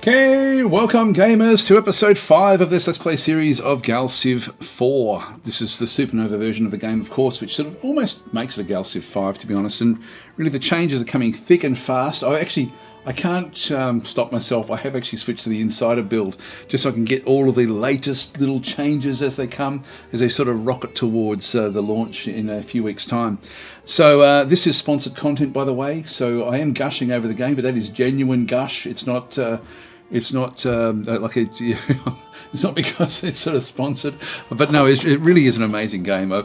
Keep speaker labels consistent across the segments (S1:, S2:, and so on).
S1: Okay, welcome gamers to episode 5 of this Let's Play series of Gal Civ 4. This is the Supernova version of the game, of course, which sort of almost makes it a Gal Civ 5, to be honest, and really the changes are coming thick and fast. I can't stop myself. I have actually switched to the Insider build, just so I can get all of the latest little changes as they come, as they sort of rocket towards the launch in a few weeks' time. So this is sponsored content, by the way, so I am gushing over the game, but that is genuine gush. It's not... It's not it's not because it's sort of sponsored, but no, it really is an amazing game. I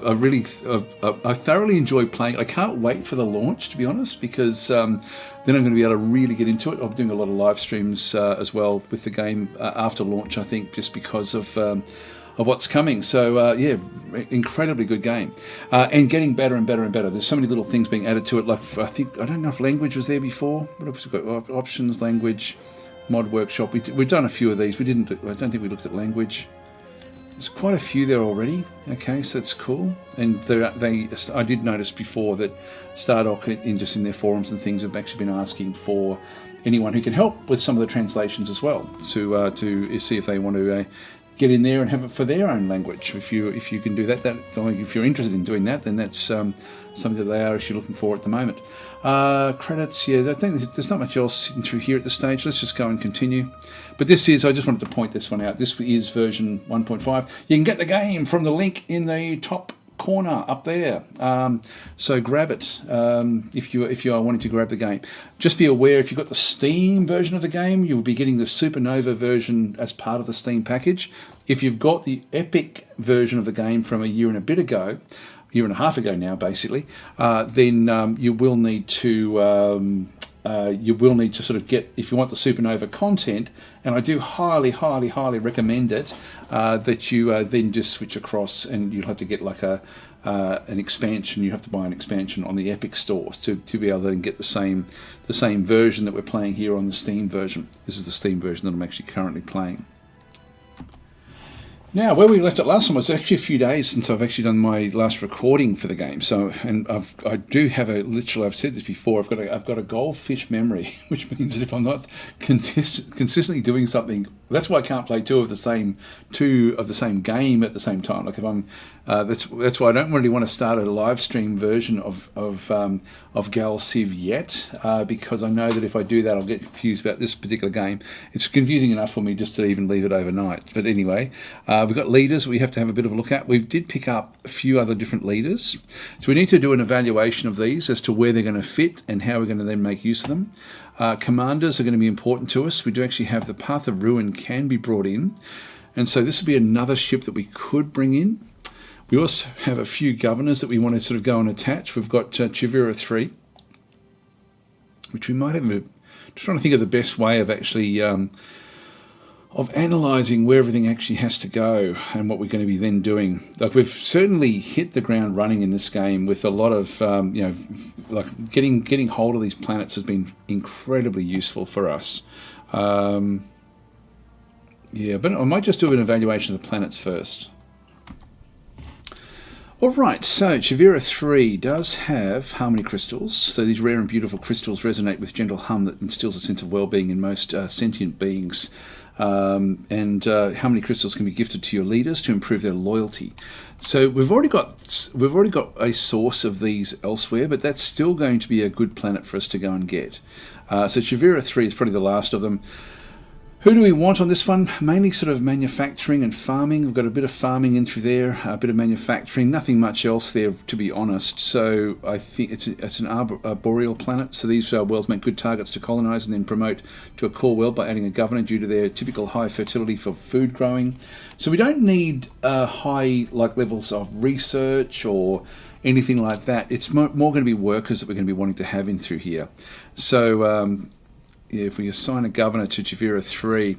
S1: thoroughly enjoy playing. I can't wait for the launch, to be honest, because then I'm going to be able to really get into it. I'm doing a lot of live streams as well with the game after launch, I think, just because of what's coming. So yeah, incredibly good game, and getting better and better and better. There's so many little things being added to it. Like I don't know if language was there before. What else we got? Options, language. Mod workshop. We've done a few of these. I don't think we looked at language. There's quite a few there already. Okay, so that's cool. And I did notice before that Stardock, in their forums and things, have actually been asking for anyone who can help with some of the translations as well, to see if they want to get in there and have it for their own language. If you can do that, if you're interested in doing that, then that's something that they are actually looking for at the moment. Credits, yeah, I think there's not much else sitting through here at this stage. Let's just go and continue. But this is, I just wanted to point this one out. This is version 1.5. You can get the game from the link in the top corner up there. So grab it if you are wanting to grab the game. Just be aware, if you've got the Steam version of the game, you'll be getting the Supernova version as part of the Steam package. If you've got the Epic version of the game from a year and a half ago now, basically, then you will need to sort of get, if you want the Supernova content, and I do highly recommend it, that you then just switch across, and you'll have to get like an expansion. You have to buy an expansion on the Epic store to be able to get the same version that we're playing here on the Steam version. This is the Steam version that I'm actually currently playing. Now, where we left it last time was actually a few days since I've actually done my last recording for the game. So, and I do have I've said this before, I've got a goldfish memory, which means that if I'm not consistently doing something, that's why I can't play two of the same game at the same time. Like if I'm, that's why I don't really want to start a live stream version of Gal Civ yet, because I know that if I do that, I'll get confused about this particular game. It's confusing enough for me just to even leave it overnight. But anyway, we've got leaders we have to have a bit of a look at. We did pick up a few other different leaders, so we need to do an evaluation of these as to where they're going to fit and how we're going to then make use of them. Commanders are going to be important to us. We do actually have the Path of Ruin can be brought in, and so this would be another ship that we could bring in. We also have a few governors that we want to sort of go and attach. We've got Chivera 3, which we might have just trying to think of the best way of actually of analysing where everything actually has to go and what we're going to be then doing. Like we've certainly hit the ground running in this game with a lot of like getting hold of these planets has been incredibly useful for us. Yeah, but I might just do an evaluation of the planets first. Alright, so Chivera 3 does have harmony crystals, so these rare and beautiful crystals resonate with gentle hum that instills a sense of well-being in most sentient beings. And harmony crystals can be gifted to your leaders to improve their loyalty. So we've already got a source of these elsewhere, but that's still going to be a good planet for us to go and get. So Chivera 3 is probably the last of them. Who do we want on this one? Mainly sort of manufacturing and farming. We've got a bit of farming in through there, a bit of manufacturing, nothing much else there, to be honest. So I think it's an arboreal planet, so these worlds make good targets to colonize and then promote to a core world by adding a governor due to their typical high fertility for food growing. So we don't need high levels of research or anything like that. It's more going to be workers that we're going to be wanting to have in through here. So yeah, if we assign a governor to Chivera 3.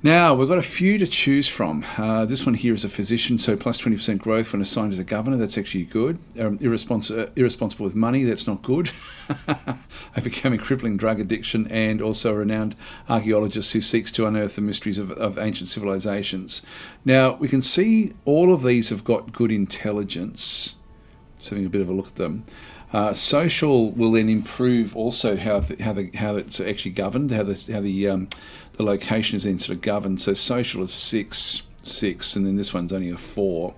S1: Now, we've got a few to choose from. This one here is a physician, so plus 20% growth when assigned as a governor. That's actually good. Irresponsible with money, that's not good. Overcoming crippling drug addiction, and also a renowned archaeologist who seeks to unearth the mysteries of ancient civilizations. Now, we can see all of these have got good intelligence. Just having a bit of a look at them. Social will then improve also how it's actually governed, how the location is then sort of governed. So social is 6, 6, and then this one's only a 4.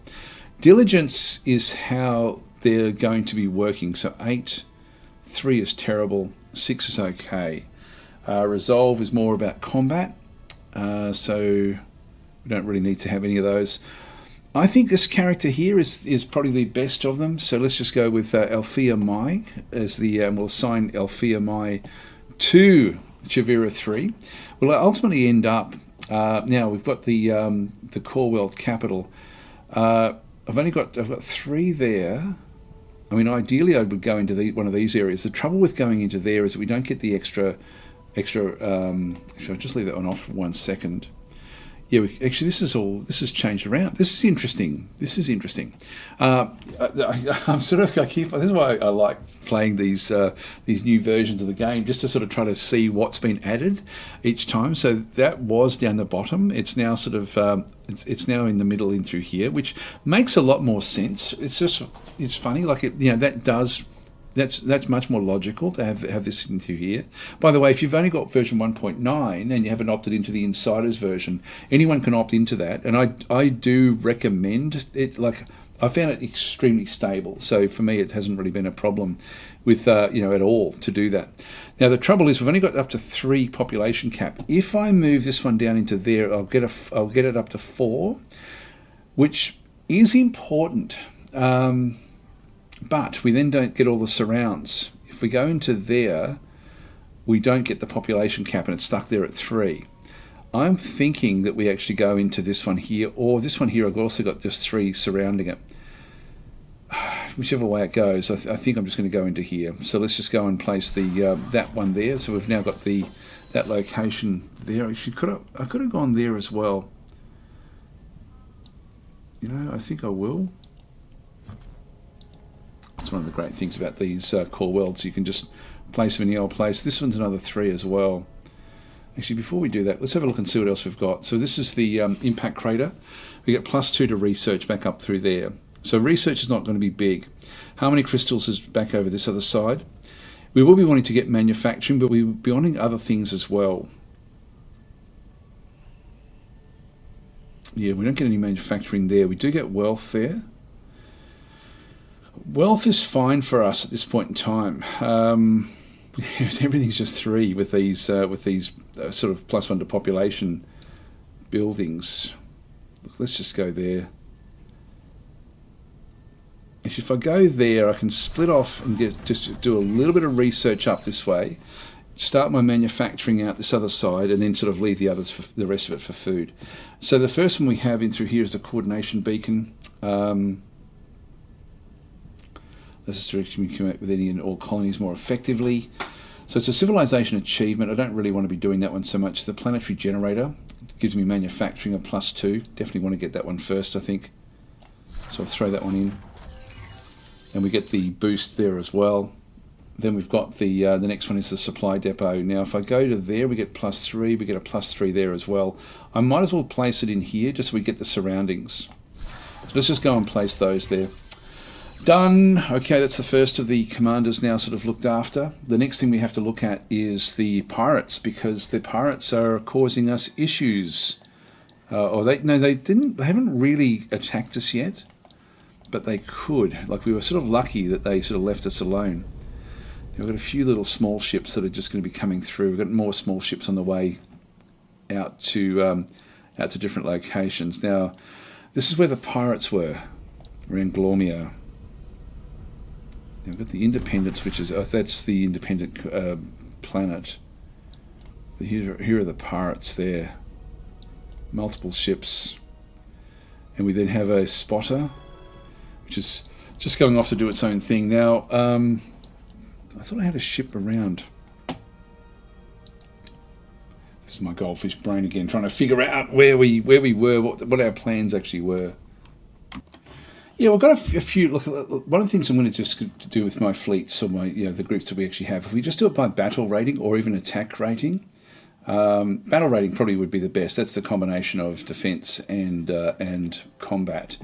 S1: Diligence is how they're going to be working. So 8, 3 is terrible, 6 is okay. Resolve is more about combat, so we don't really need to have any of those. I think this character here is probably the best of them, so let's just go with Althea Mai as the, we'll assign Althea Mai to Chavira 3. We'll ultimately end up, now we've got the core world capital. I've got 3 there. I mean, ideally I would go into one of these areas. The trouble with going into there is that we don't get the extra, actually I'll just leave that one off for 1 second. Yeah, actually, this has changed around. This is interesting. This is interesting. I'm sort of, this is why I like playing these new versions of the game, just to sort of try to see what's been added each time. So that was down the bottom. It's now sort of, it's now in the middle in through here, which makes a lot more sense. It's funny, like that does. That's much more logical to have this into here. By the way, if you've only got version 1.9 and you haven't opted into the Insiders version, anyone can opt into that. And I do recommend it. Like, I found it extremely stable. So for me, it hasn't really been a problem with at all to do that. Now the trouble is we've only got up to 3 population cap. If I move this one down into there, I'll get it up to 4, which is important. But we then don't get all the surrounds. If we go into there, we don't get the population cap and it's stuck there at 3. I'm thinking that we actually go into this one here, or this one here I've also got just 3 surrounding it. Whichever way it goes, I think I'm just going to go into here. So let's just go and place the that one there. So we've now got that location there. Actually, I could have gone there as well. I think I will. It's one of the great things about these core worlds. You can just place them in the old place. This one's another 3 as well. Actually, before we do that, let's have a look and see what else we've got. So this is the impact crater. We get +2 to research back up through there. So research is not going to be big. Harmony crystals is back over this other side. We will be wanting to get manufacturing, but we will be wanting other things as well. Yeah, we don't get any manufacturing there. We do get wealth there. Wealth is fine for us at this point in time. Everything's just 3 with these sort of +1 to population buildings. Let's just go there. Actually, if I go there, I can split off and just do a little bit of research up this way, start my manufacturing out this other side, and then sort of leave the rest of it for food. So the first one we have in through here is a coordination beacon. This is direction we come out with any and all colonies more effectively. So it's a civilization achievement. I don't really want to be doing that one so much. The planetary generator gives me manufacturing of +2. Definitely want to get that one first, I think. So I'll throw that one in. And we get the boost there as well. Then we've got the next one is the supply depot. Now if I go to there, we get +3. We get a +3 there as well. I might as well place it in here just so we get the surroundings. So let's just go and place those there. Done. Okay, that's the first of the commanders now sort of looked after. The next thing we have to look at is the pirates, because the pirates are causing us issues. They haven't really attacked us yet, but they could. Like, we were sort of lucky that they sort of left us alone. We've got a few little small ships that are just going to be coming through. We've got more small ships on the way out to different locations. Now, this is where the pirates were, around Glormia. We've got the Independence, which is that's the independent planet. Here are the pirates there. Multiple ships. And we then have a spotter, which is just going off to do its own thing. Now, I thought I had a ship around. This is my goldfish brain again, trying to figure out where we were, what our plans actually were. Yeah, we've got a few. Look, one of the things I'm going to just do with my fleets, or the groups that we actually have, if we just do it by battle rating or even attack rating, battle rating probably would be the best. That's the combination of defense and combat.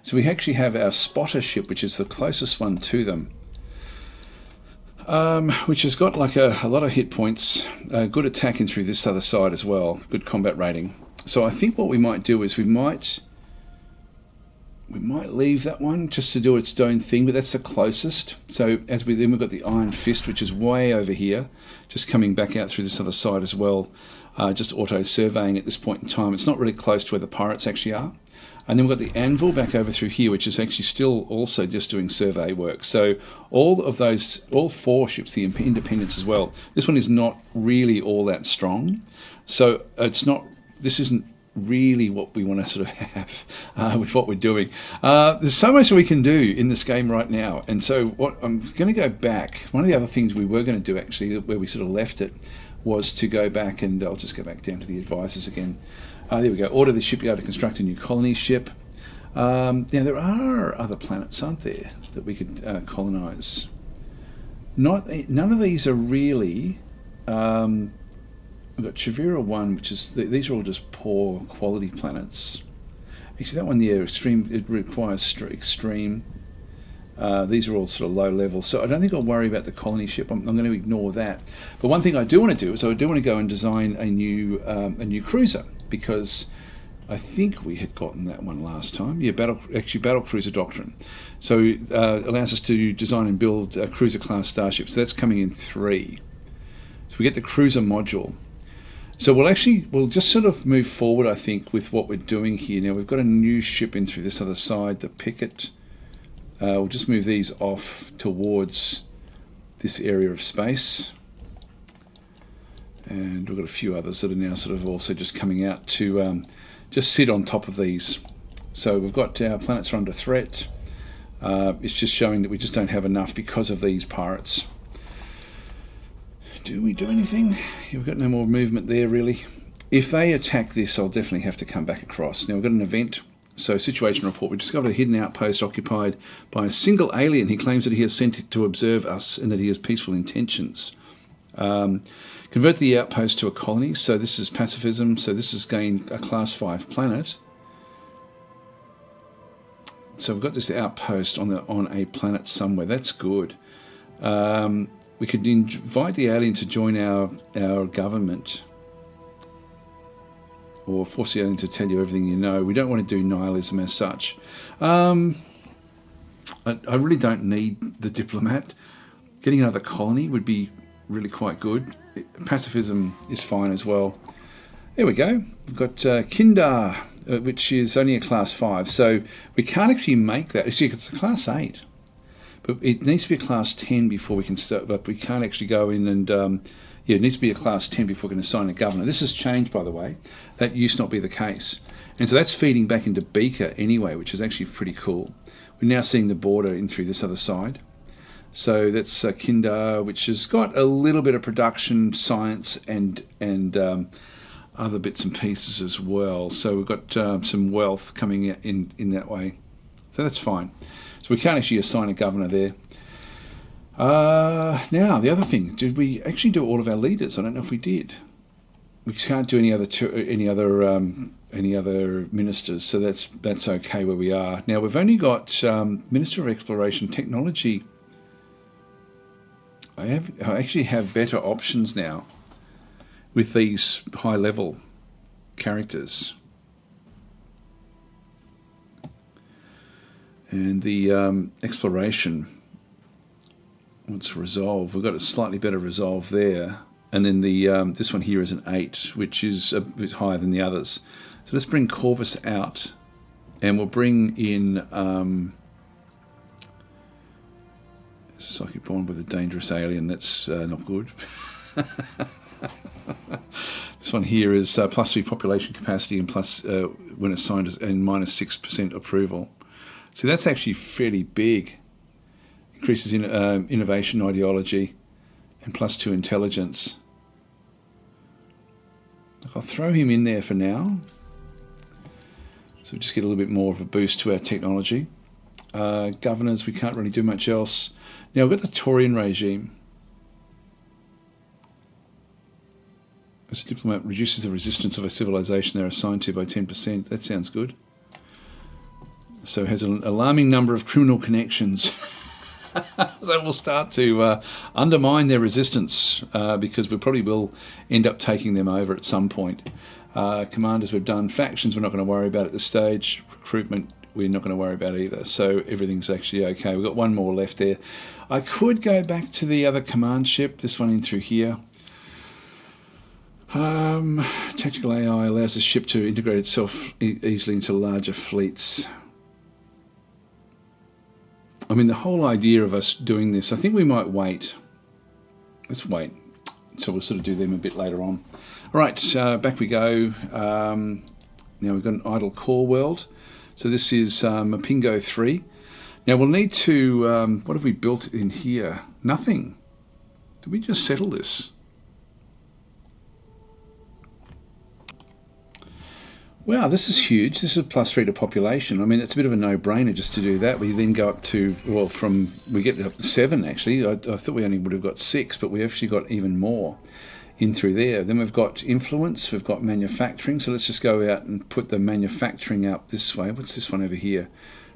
S1: So we actually have our spotter ship, which is the closest one to them, which has got like a lot of hit points, good attacking through this other side as well, good combat rating. So I think what we might do is we might leave that one just to do its own thing, but that's the closest. So then we've got the Iron Fist, which is way over here, just coming back out through this other side as well, just auto-surveying at this point in time. It's not really close to where the pirates actually are. And then we've got the Anvil back over through here, which is actually still also just doing survey work. So all four ships, the Independence as well, this one is not really all that strong. So this isn't really what we want to sort of have with what we're doing. There's so much we can do in this game right now, and so what I'm going to go back. One of the other things we were going to do actually, where we sort of left it, was to go back, and I'll just go back down to the advisors again. There we go. Order the shipyard to construct a new colony ship. Now there are other planets, aren't there, that we could colonize? None of these are really. We've got Chavira 1, which is, these are all just poor quality planets. Actually, that one there, extreme, it requires extreme. These are all sort of low level. So I don't think I'll worry about the colony ship. I'm going to ignore that. But one thing I do want to do is I do want to go and design a new cruiser, because I think we had gotten that one last time. Yeah, battle cruiser doctrine. So allows us to design and build cruiser class starships. So that's coming in 3. So we get the cruiser module. So we'll just sort of move forward, I think, with what we're doing here. Now we've got a new ship in through this other side, the Picket. We'll just move these off towards this area of space. And we've got a few others that are now sort of also just coming out to just sit on top of these. So we've got our planets are under threat. It's just showing that we just don't have enough because of these pirates. Do we do anything? Yeah, we've got no more movement there, really. If they attack this, I'll definitely have to come back across. Now, we've got an event. So, situation report. We discovered a hidden outpost occupied by a single alien. He claims that he has sent it to observe us and that he has peaceful intentions. Convert the outpost to a colony. So, this is pacifism. So, this is gained a Class 5 planet. So, we've got this outpost on a planet somewhere. That's good. We could invite the alien to join our government, or force the alien to tell you everything you know. We don't want to do nihilism as such. I really don't need the diplomat. Getting another colony would be really quite good. Pacifism is fine as well. There we go. We've got Kindar, which is only a Class 5, so we can't actually make that. See, it's a Class 8. But it needs to be a Class 10 before we can start. But we can't actually go in and it needs to be a Class 10 before we can assign a governor. This has changed, by the way. That used to not be the case, and so that's feeding back into Beaker anyway, which is actually pretty cool. We're now seeing the border in through this other side. So that's Kindar, which has got a little bit of production, science, and other bits and pieces as well. So we've got some wealth coming in that way. So that's fine. So we can't actually assign a governor there. Now, the other thing, did we actually do all of our leaders? I don't know if we did. We can't do any other ministers, so that's okay where we are. Now, we've only got Minister of Exploration Technology. I actually have better options now with these high-level characters. And the exploration, what's resolve? We've got a slightly better resolve there. And then the this one here is an 8, which is a bit higher than the others. So let's bring Corvus out, and we'll bring in psychic bond with a dangerous alien. That's not good. This one here is +3 population capacity and plus when assigned and -6% approval. So that's actually fairly big. Increases in innovation ideology and +2 intelligence. I'll throw him in there for now. So we just get a little bit more of a boost to our technology. Governors, we can't really do much else. Now we've got the Taurian regime. As a diplomat, reduces the resistance of a civilization they're assigned to by 10%. That sounds good. So it has an alarming number of criminal connections. So we'll start to undermine their resistance because we probably will end up taking them over at some point. Commanders we've done. Factions we're not going to worry about at this stage. Recruitment we're not going to worry about either. So everything's actually okay. We've got one more left there. I could go back to the other command ship, this one in through here. Tactical AI allows the ship to integrate itself easily into larger fleets. I mean, the whole idea of us doing this, I think we might wait. Let's wait. So we'll sort of do them a bit later on. All right, back we go. Now we've got an idle core world. So this is Mapingo 3. Now we'll need to, what have we built in here? Nothing. Did we just settle this? Wow, this is huge. This is +3 to population. I mean, it's a bit of a no-brainer just to do that. We then go up to, well, we get up to 7 actually. I thought we only would have got 6, but we actually got even more in through there. Then we've got influence, we've got manufacturing. So let's just go out and put the manufacturing out this way. What's this one over here?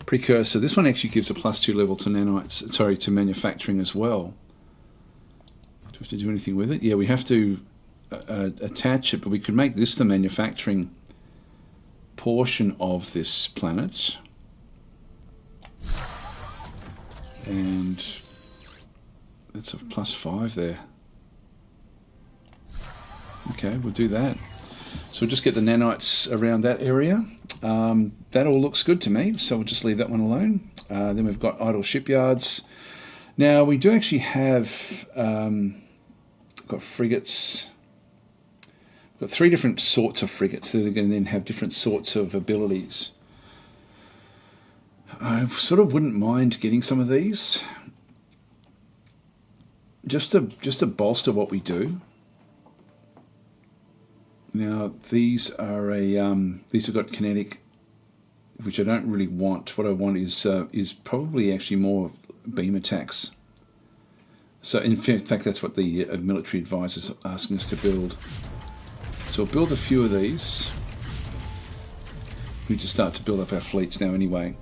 S1: Precursor. This one actually gives a +2 level to nanites, sorry, to manufacturing as well. Do we have to do anything with it? Yeah, we have to attach it, but we could make this the manufacturing portion of this planet, and that's a +5 there. Okay, we'll do that. So we'll just get the nanites around that area. That all looks good to me, so we'll just leave that one alone. Then we've got idle shipyards. Now we do actually have got frigates. We've got 3 different sorts of frigates that are going to then have different sorts of abilities. I sort of wouldn't mind getting some of these, just to bolster what we do. Now these are these have got kinetic, which I don't really want. What I want is probably actually more beam attacks. So in fact, that's what the military advisors are asking us to build. So we'll build a few of these. We need to start to build up our fleets now anyway.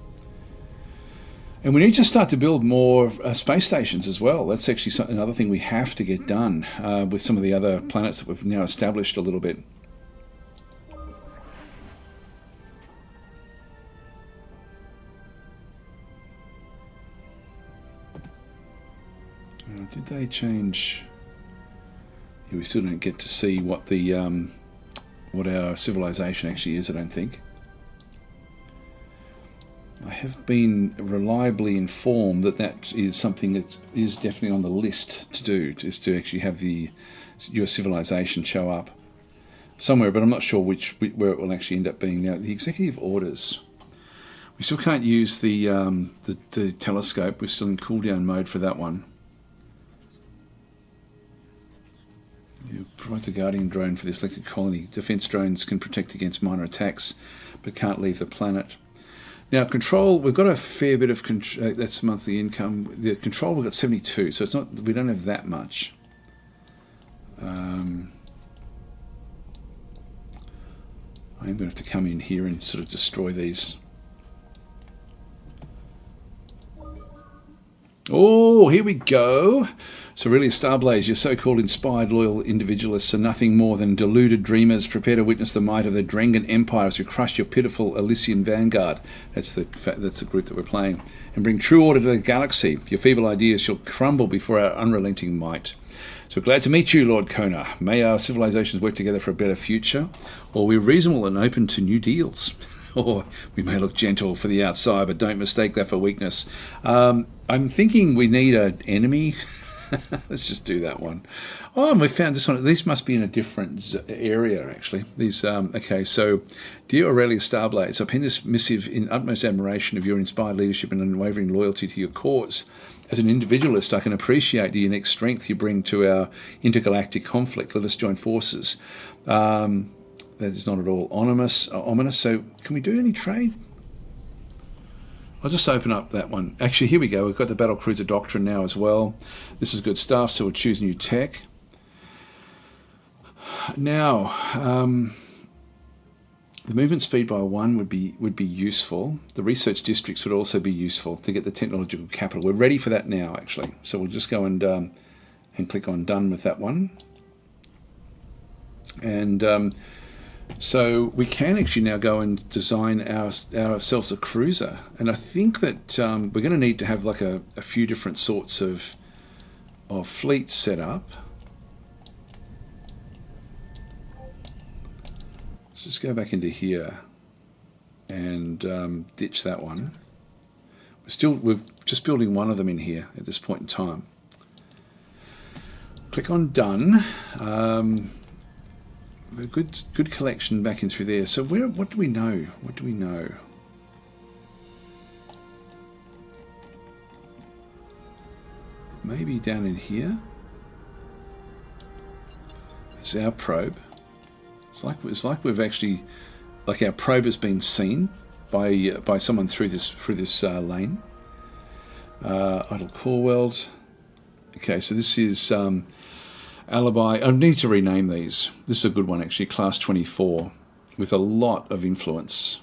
S1: And we need to start to build more space stations as well. That's actually another thing we have to get done with some of the other planets that we've now established a little bit. Did they change? Yeah, we still don't get to see what the what our civilization actually is, I don't think. I have been reliably informed that that is something that is definitely on the list to do, is to actually have your civilization show up somewhere, but I'm not sure where it will actually end up being. Now, the executive orders. We still can't use the telescope. We're still in cooldown mode for that one. It provides a guardian drone for the selected colony. Defense drones can protect against minor attacks, but can't leave the planet. Now, control, we've got a fair bit of control. That's monthly income. The control, we've got 72, so it's not. We don't have that much. I'm going to have to come in here and sort of destroy these. Oh, here we go. So really, Starblaze, your so-called inspired, loyal individualists are nothing more than deluded dreamers. Prepare to witness the might of the Drengan Empire as we crush your pitiful Elysian vanguard. That's the group that we're playing. And bring true order to the galaxy. Your feeble ideas shall crumble before our unrelenting might. So glad to meet you, Lord Kona. May our civilizations work together for a better future, or we're reasonable and open to new deals. Or we may look gentle for the outside, but don't mistake that for weakness. I'm thinking we need an enemy. Let's just do that one. Oh, and we found this one. These must be in a different area, actually. These, okay, so, Dear Aurelia Starblaze, I pen this missive in utmost admiration of your inspired leadership and unwavering loyalty to your cause. As an individualist, I can appreciate the unique strength you bring to our intergalactic conflict. Let us join forces. That is not at all ominous. So, can we do any trade? I'll just open up that one. Actually, here we go. We've got the Battlecruiser Doctrine now as well. This is good stuff, so we'll choose new tech. Now, The movement speed by 1 would be useful. The research districts would also be useful to get the technological capital. We're ready for that now, actually. So we'll just go and click on done with that one. And so we can actually now go and design ourselves a cruiser. And I think that we're going to need to have like a few different sorts of fleets set up. Just go back into here and ditch that one. We're just building one of them in here at this point in time. Click on done. A good collection back in through there. So what do we know? What do we know? Maybe down in here. It's our probe. It's like we've actually, like our probe has been seen by someone through this lane. Idle core weld. Okay, so this is alibi. I need to rename these. This is a good one actually, class 24, with a lot of influence.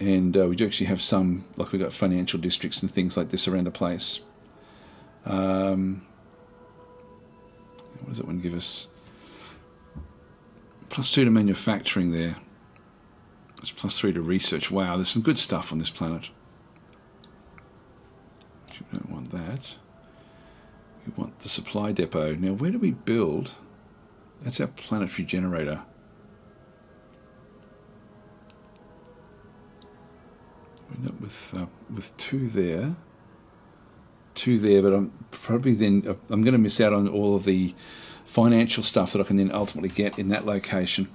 S1: And we do actually have some, like we've got financial districts and things like this around the place. What does that one give us? +2 to manufacturing there. It's +3 to research. Wow, there's some good stuff on this planet. We don't want that. We want the supply depot. Now, where do we build? That's our planetary generator. We end up with 2 there. 2 there, but I'm going to miss out on all of the financial stuff that I can then ultimately get in that location.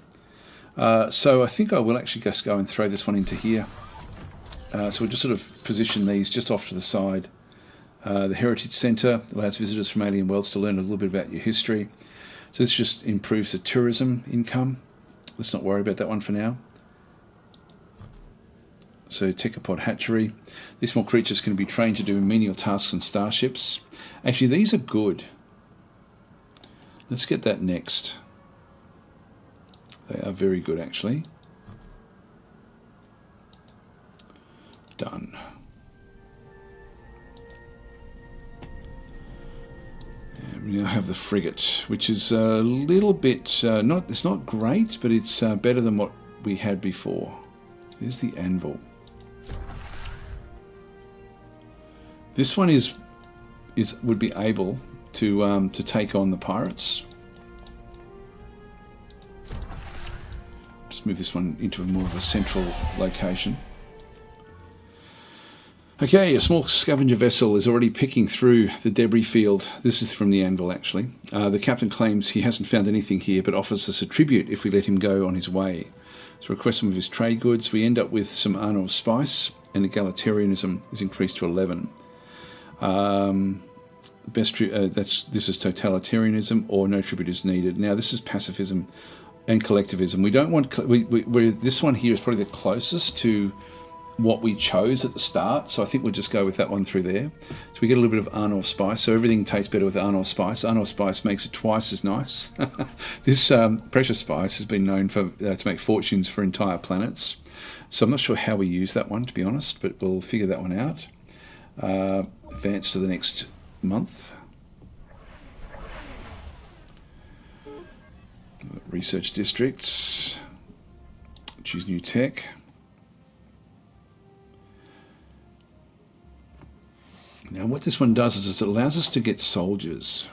S1: So I think I will actually just go and throw this one into here. So we'll just sort of position these just off to the side. The Heritage Centre allows visitors from alien worlds to learn a little bit about your history. So this just improves the tourism income. Let's not worry about that one for now. So Techopod Hatchery. These small creatures can be trained to do menial tasks on starships. Actually, these are good. Let's get that next. They are very good, actually. Done. And we now have the frigate, which is a little bit it's not great, but it's better than what we had before. Here's the anvil. This one would be able to take on the pirates. Just move this one into more of a central location. Okay, a small scavenger vessel is already picking through the debris field. This is from the anvil, actually. The captain claims he hasn't found anything here, but offers us a tribute if we let him go on his way. So request some of his trade goods. We end up with some Arnor spice, and the egalitarianism is increased to 11. This is totalitarianism, or no tribute is needed. Now this is pacifism and collectivism. We don't want this one here is probably the closest to what we chose at the start, so I think we'll just go with that one through there. So we get a little bit of Arnor spice, so everything tastes better with Arnor spice. Arnor spice makes it twice as nice. This precious spice has been known to make fortunes for entire planets, so I'm not sure how we use that one, to be honest, but we'll figure that one out. Advance to the next month. Research districts. Choose new tech. Now what this one does is it allows us to get soldiers.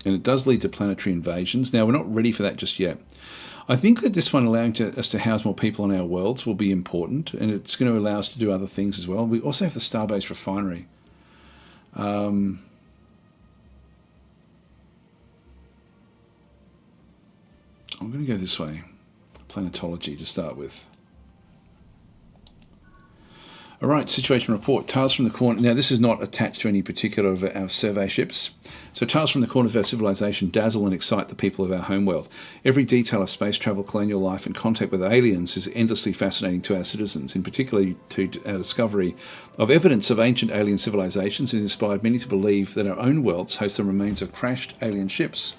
S1: And it does lead to planetary invasions. Now we're not ready for that just yet. I think that this one allowing us to house more people on our worlds will be important, and it's going to allow us to do other things as well. We also have the Starbase refinery. I'm going to go this way. Planetology to start with. Alright, situation report. Tales from the corner. Now this is not attached to any particular of our survey ships. So tales from the corners of our civilization dazzle and excite the people of our homeworld. Every detail of space travel, colonial life and contact with aliens is endlessly fascinating to our citizens, in particular to our discovery of evidence of ancient alien civilizations, and inspired many to believe that our own worlds host the remains of crashed alien ships.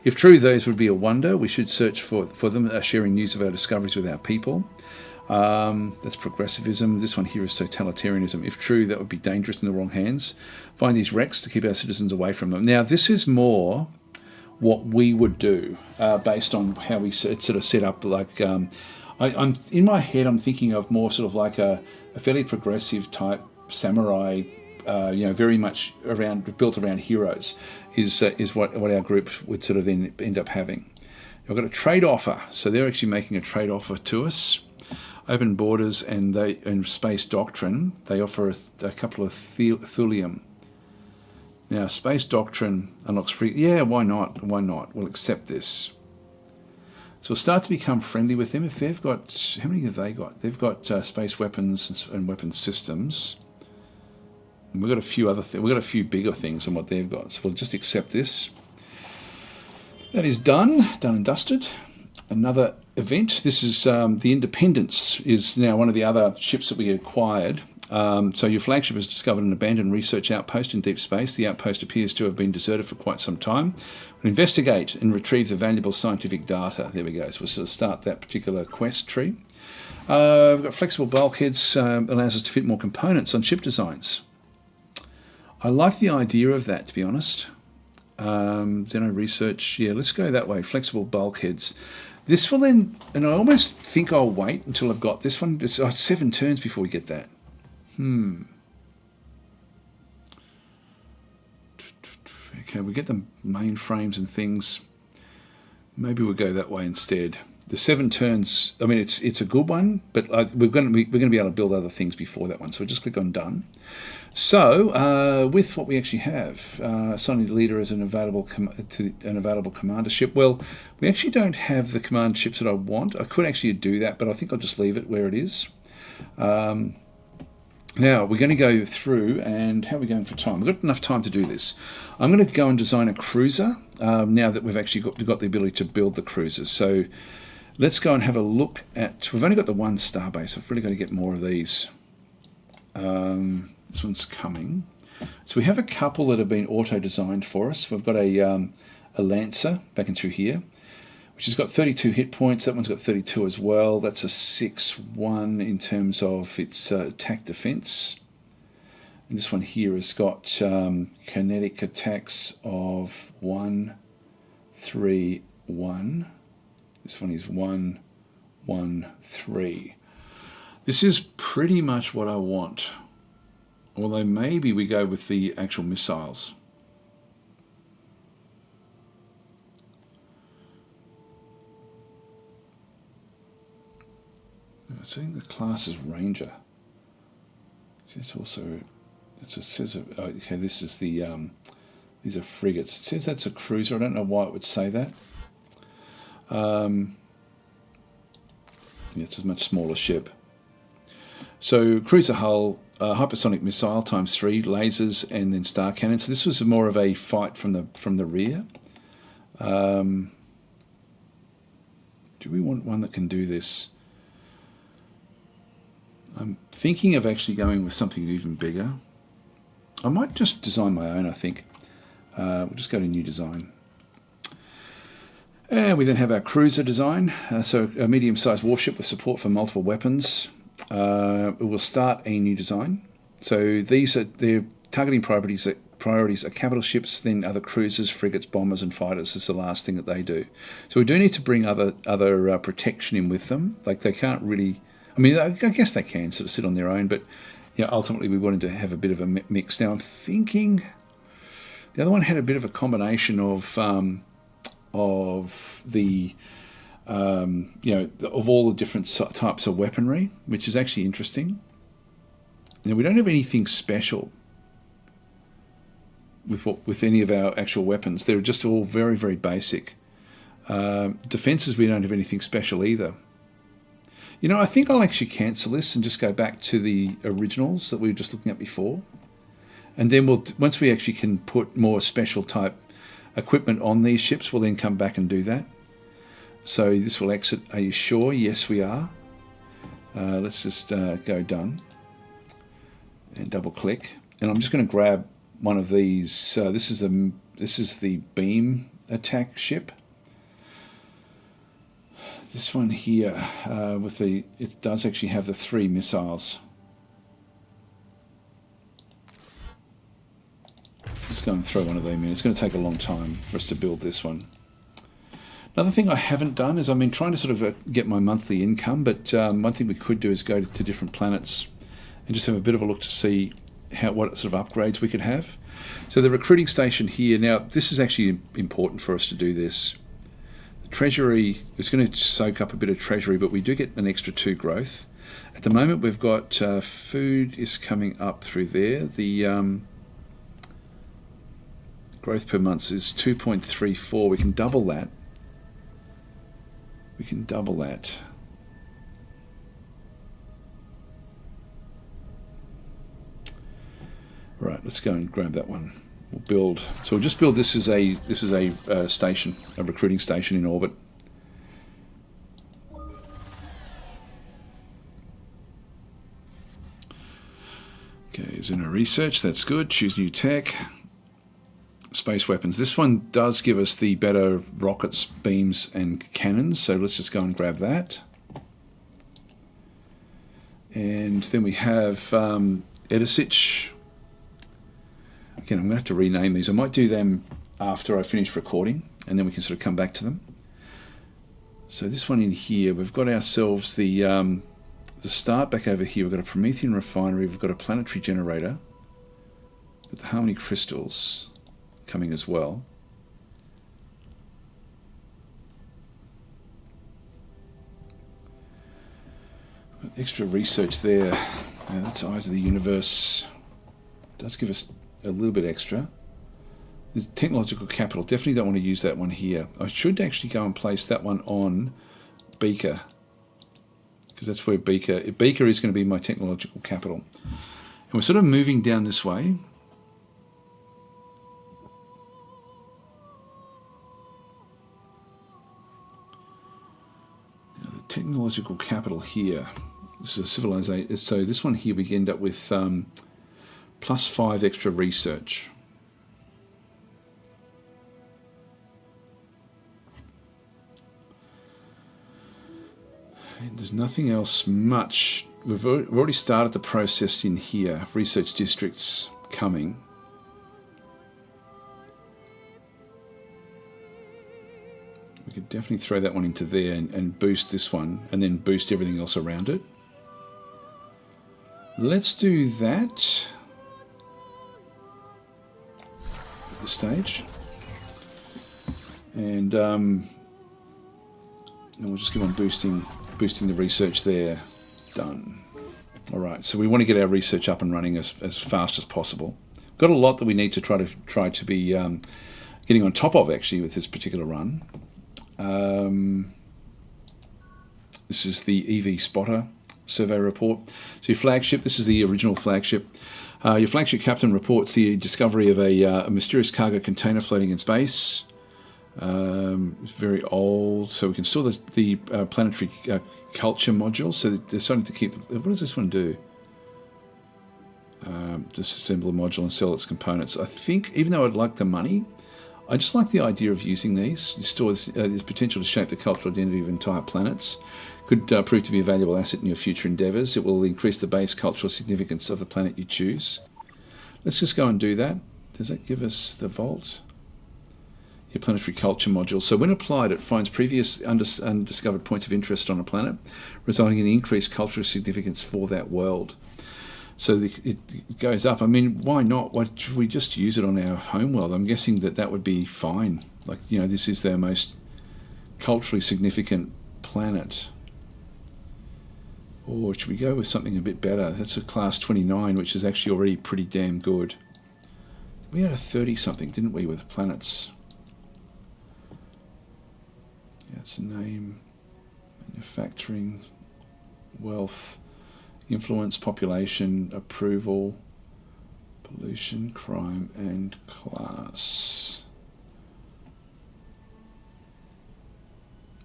S1: If true, those would be a wonder. We should search for them, sharing news of our discoveries with our people. That's progressivism. This one here is totalitarianism. If true, that would be dangerous in the wrong hands. Find these wrecks to keep our citizens away from them. Now, this is more what we would do based on how we sort of set up. Like, I'm in my head, I'm thinking of more sort of like a fairly progressive type samurai. Very much built around heroes is what our group would sort of then end up having. I've got a trade offer, so they're actually making a trade offer to us. Open borders and space doctrine. They offer a couple of thulium. Now, space doctrine unlocks free. Yeah, why not? Why not? We'll accept this. So we'll start to become friendly with them. If they've got, how many have they got? They've got space weapons and weapons systems. And we've got a few other things. We've got a few bigger things than what they've got. So we'll just accept this. That is done and dusted. Another event. This is the Independence is now one of the other ships that we acquired. So your flagship has discovered an abandoned research outpost in deep space. The outpost appears to have been deserted for quite some time. We'll investigate and retrieve the valuable scientific data. There we go. So we'll sort of start that particular quest tree. We've got flexible bulkheads, allows us to fit more components on ship designs. I like the idea of that, to be honest. Deno research. Yeah, let's go that way. Flexible bulkheads. This will then, and I almost think I'll wait until I've got this one. It's 7 turns before we get that. Okay, we get the mainframes and things. Maybe we'll go that way instead. The 7 turns. I mean, it's a good one, but we're going to be able to build other things before that one. So we'll just click on done. So with what we actually have, assigning the leader as an available commander ship. Well, we actually don't have the command ships that I want. I could actually do that, but I think I'll just leave it where it is. Now, we're going to go through, and how are we going for time? We've got enough time to do this. I'm going to go and design a cruiser, now that we've actually got the ability to build the cruisers. So let's go and have a look at... We've only got the one starbase. I've really got to get more of these. This one's coming. So we have a couple that have been auto-designed for us. We've got a Lancer back in through here, which has got 32 hit points. That one's got 32 as well. That's a 6-1 in terms of its attack defense. And this one here has got kinetic attacks of 1, 3, 1. This one is 1, 1, 3. This is pretty much what I want. Although maybe we go with the actual missiles. I think the class is Ranger. It's also, it says, okay, this is the, these are frigates. It says that's a cruiser. I don't know why it would say that. Yeah, it's a much smaller ship. So cruiser hull, hypersonic missile ×3, lasers, and then star cannon. So this was more of a fight from the rear. Do we want one that can do this? I'm thinking of actually going with something even bigger. I might just design my own, I think. We'll just go to new design. And we then have our cruiser design. So a medium-sized warship with support for multiple weapons. We will start a new design. So these are their targeting priorities are capital ships, then other cruisers, frigates, bombers, and fighters is the last thing that they do. So we do need to bring other protection in with them. Like they can't really. I mean, I guess they can sort of sit on their own, but ultimately we wanted to have a bit of a mix. Now I'm thinking the other one had a bit of a combination of the of all the different types of weaponry, which is actually interesting. Now we don't have anything special with any of our actual weapons. They're just all very, very basic. Defenses, we don't have anything special either. I think I'll actually cancel this and just go back to the originals that we were just looking at before. And then once we actually can put more special type equipment on these ships, we'll then come back and do that. So this will exit. Are you sure? Yes, we are. Let's just go done. And double click. And I'm just going to grab one of these. This is the beam attack ship. This one here, it does actually have the 3 missiles. Let's go and throw one of them in. It's going to take a long time for us to build this one. Another thing I haven't done is I've been trying to sort of get my monthly income, but one thing we could do is go to different planets and just have a bit of a look to see what sort of upgrades we could have. So the recruiting station here, now this is actually important for us to do this. The treasury is going to soak up a bit of treasury, but we do get an extra 2 growth. At the moment we've got food is coming up through there. The growth per month is 2.34. We can double that. We can double that. Right, let's go and grab that one. We'll build. So we'll just build this as a station, a recruiting station in orbit. Okay, is in our research. That's good. Choose new tech. Space weapons. This one does give us the better rockets, beams, and cannons. So let's just go and grab that. And then we have Edisich. Again, I'm going to have to rename these. I might do them after I finish recording, and then we can sort of come back to them. So this one in here, we've got ourselves the start back over here. We've got a Promethean refinery. We've got a planetary generator with the Harmony crystals coming as well. Extra research there. Now that's Eyes of the Universe. It does give us a little bit extra. There's technological capital. Definitely don't want to use that one here. I should actually go and place that one on Beaker, because that's where Beaker is going to be my technological capital. And we're sort of moving down this way. Technological capital here. This is a civilization. So this one here we end up with +5 extra research. And there's nothing else much. We've already started the process in here. Research districts coming. We could definitely throw that one into there and boost this one, and then boost everything else around it. Let's do that at this stage. And we'll just keep on boosting the research there. Done. Alright, so we want to get our research up and running as fast as possible. Got a lot that we need to try to be getting on top of actually with this particular run. This is the EV Spotter survey report. So your flagship, this is the original flagship. Your flagship captain reports the discovery of a mysterious cargo container floating in space. It's very old, so we can store the planetary culture module. So they're starting to keep. What does this one do? Disassemble a module and sell its components. I think, even though I'd like the money, I just like the idea of using these. You store this potential to shape the cultural identity of entire planets. Could prove to be a valuable asset in your future endeavours. It will increase the base cultural significance of the planet you choose. Let's just go and do that. Does that give us the vault? Your planetary culture module. So when applied, it finds previous undiscovered points of interest on a planet, resulting in increased cultural significance for that world. So it goes up. I mean, why not? Why should we just use it on our home world? I'm guessing that would be fine. Like, you know, this is their most culturally significant planet. Or should we go with something a bit better? That's a class 29, which is actually already pretty damn good. We had a 30-something, didn't we, with planets? Yeah, that's the name. Manufacturing, wealth, influence, population, approval, pollution, crime, and class.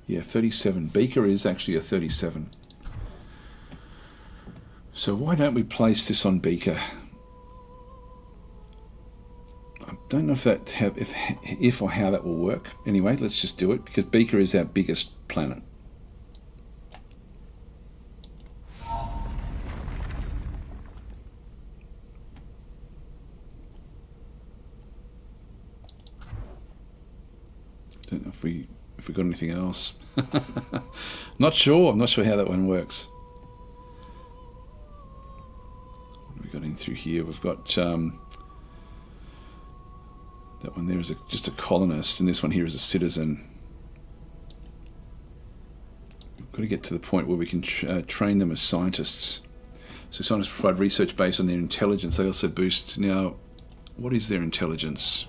S1: Yeah, 37. Beaker is actually a 37. So why don't we place this on Beaker? I'm Don't know if or how that will work. Anyway, let's just do it because Beaker is our biggest planet. Don't know if we got anything else. Not sure. I'm not sure how that one works. What have we got in through here? We've got that one there is just a colonist, and this one here is a citizen. We've got to get to the point where we can train them as scientists. So scientists provide research based on their intelligence. They also boost. Now, what is their intelligence?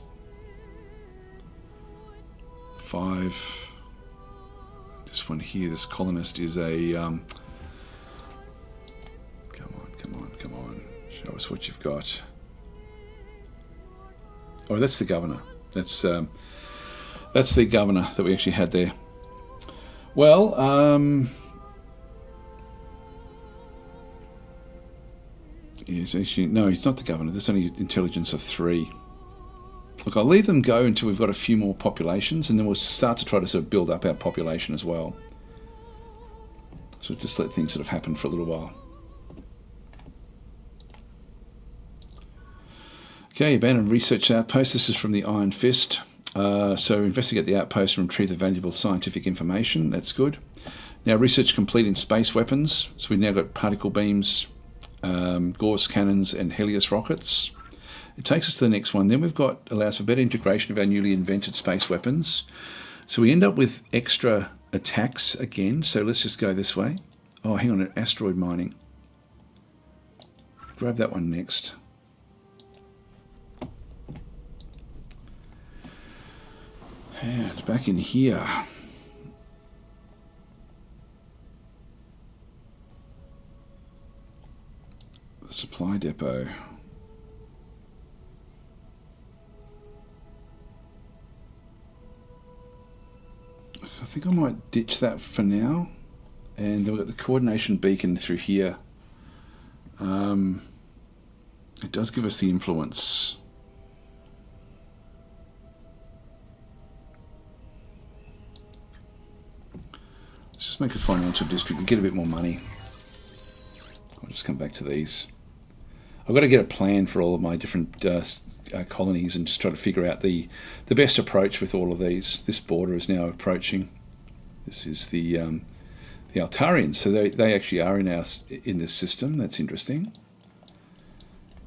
S1: 5. This one here, this colonist is a come on, show us what you've got. Oh, that's the governor. That's the governor that we actually had there. Well, he's actually, no, he's not the governor. There's only intelligence of 3. Look, I'll leave them go until we've got a few more populations, and then we'll start to try to sort of build up our population as well. So just let things sort of happen for a little while. Okay, abandoned research outpost. This is from the Iron Fist. So investigate the outpost and retrieve the valuable scientific information. That's good. Now research complete in space weapons. So we've now got particle beams, Gauss cannons, and Helios rockets. It takes us to the next one. Then we've got allows for better integration of our newly invented space weapons. So we end up with extra attacks again. So let's just go this way. Oh, hang on, asteroid mining. Grab that one next. And back in here. The supply depot. I think I might ditch that for now. And then we've got the coordination beacon through here. It does give us the influence. Let's just make a financial district and get a bit more money. I'll just come back to these. I've got to get a plan for all of my different colonies and just try to figure out the best approach with all of these. This border is now approaching. This is the Altarians, so they actually are in this system. That's interesting.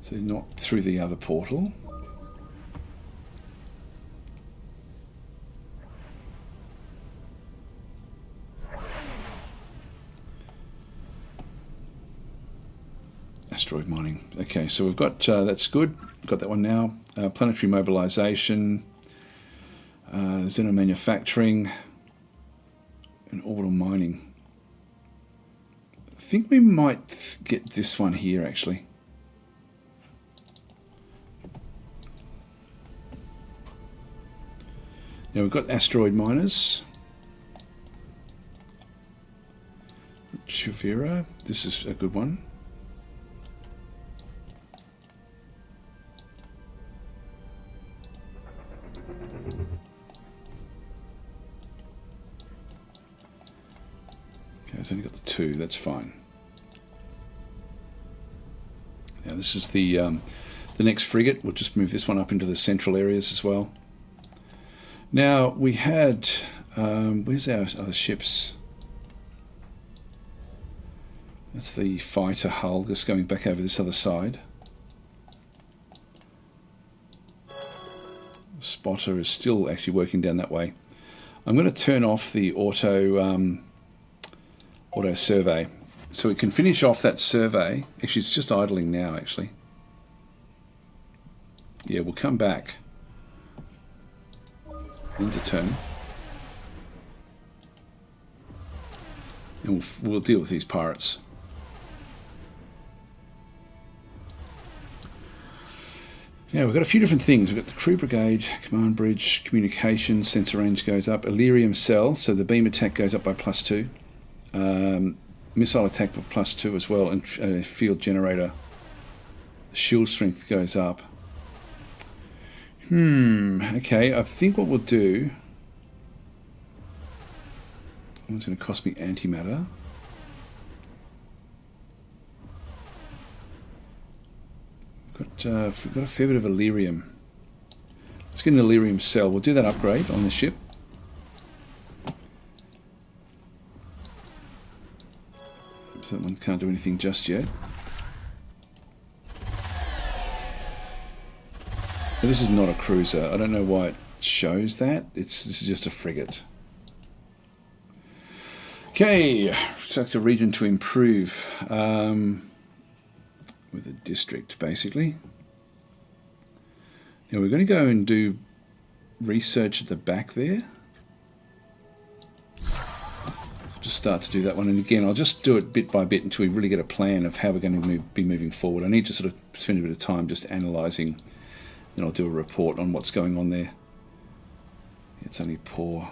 S1: So they're not through the other portal. Asteroid mining. Okay, so we've got that's good. We've got that one now. Planetary mobilization, xeno manufacturing, and orbital mining. I think we might get this one here actually. Now we've got asteroid miners. Chuvira, this is a good one. It's only got the 2, that's fine. Now this is the next frigate. We'll just move this one up into the central areas as well. Now we had, where's our other ships? That's the fighter hull just going back over this other side. The spotter is still actually working down that way. I'm going to turn off the auto survey so we can finish off that survey. Actually, it's just idling now actually. Yeah, we'll come back into turn and we'll deal with these pirates. Now we've got a few different things. We've got the crew brigade, command bridge, communication, sensor range goes up, Illyrium cell, so the beam attack goes up by +2. Missile attack by +2 as well, and field generator. The shield strength goes up. Okay, I think what we'll do... It's going to cost me antimatter. We've got a fair bit of Illyrium. Let's get an Illyrium cell. We'll do that upgrade on the ship. So that one can't do anything just yet. But this is not a cruiser. I don't know why it shows that. This is just a frigate. Okay, select a region to improve with a district, basically. Now we're going to go and do research at the back there. Just start to do that one, and again I'll just do it bit by bit until we really get a plan of how we're going to be moving forward. I need to sort of spend a bit of time just analysing, then I'll do a report on what's going on there. It's only poor.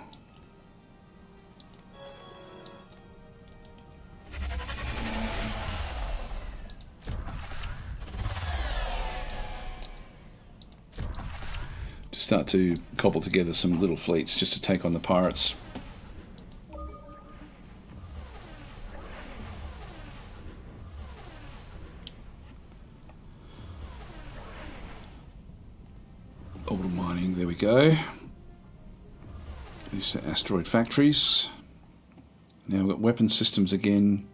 S1: Just start to cobble together some little fleets just to take on the pirates. Orbital mining, there we go. These are asteroid factories. Now we've got weapon systems again.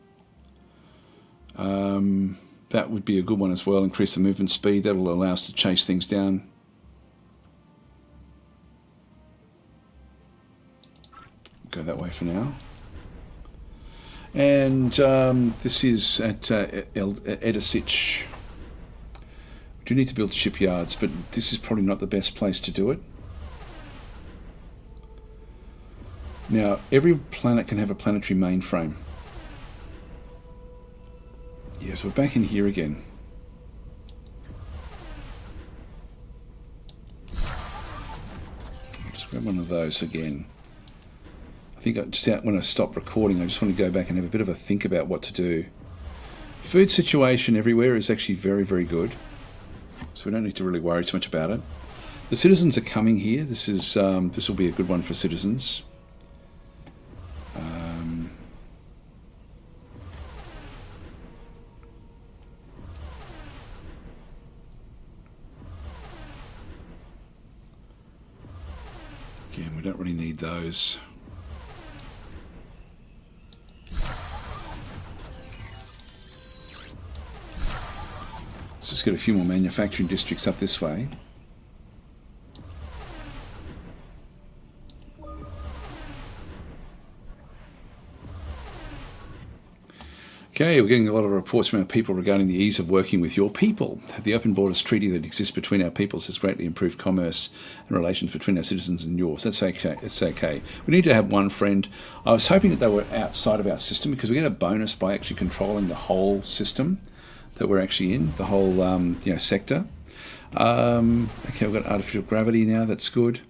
S1: That would be a good one as well. Increase the movement speed. That'll allow us to chase things down. Go that way for now. And this is at Edisic. We do need to build shipyards, but this is probably not the best place to do it. Now, every planet can have a planetary mainframe. Yes, we're back in here again. Just grab one of those again. I think when I stop recording, I just want to go back and have a bit of a think about what to do. Food situation everywhere is actually very, very good. So we don't need to really worry too much about it. The citizens are coming here. This will be a good one for citizens. Again, we don't really need those. Let's just get a few more manufacturing districts up this way. Okay, we're getting a lot of reports from our people regarding the ease of working with your people. The open borders treaty that exists between our peoples has greatly improved commerce and relations between our citizens and yours. That's okay. It's okay. We need to have one friend. I was hoping that they were outside of our system because we get a bonus by actually controlling the whole system that we're actually in, the whole sector. Okay, we've got artificial gravity now. That's good.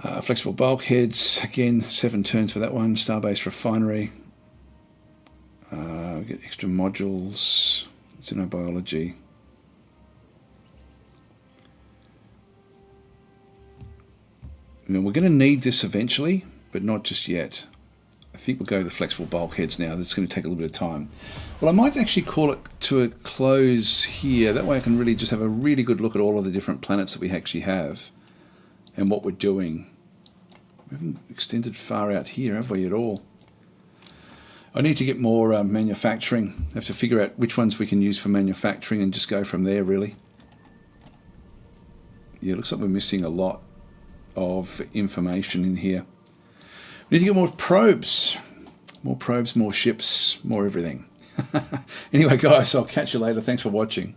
S1: Flexible bulkheads. Again, 7 turns for that one. Starbase refinery. We get extra modules, xenobiology. Now we're going to need this eventually, but not just yet. I think we'll go with the flexible bulkheads now. This is going to take a little bit of time. Well, I might actually call it to a close here. That way I can really just have a really good look at all of the different planets that we actually have and what we're doing. We haven't extended far out here, have we, at all? I need to get more manufacturing. I have to figure out which ones we can use for manufacturing and just go from there, really. Yeah, it looks like we're missing a lot of information in here. We need to get more probes. More probes, more ships, more everything. Anyway, guys, I'll catch you later. Thanks for watching.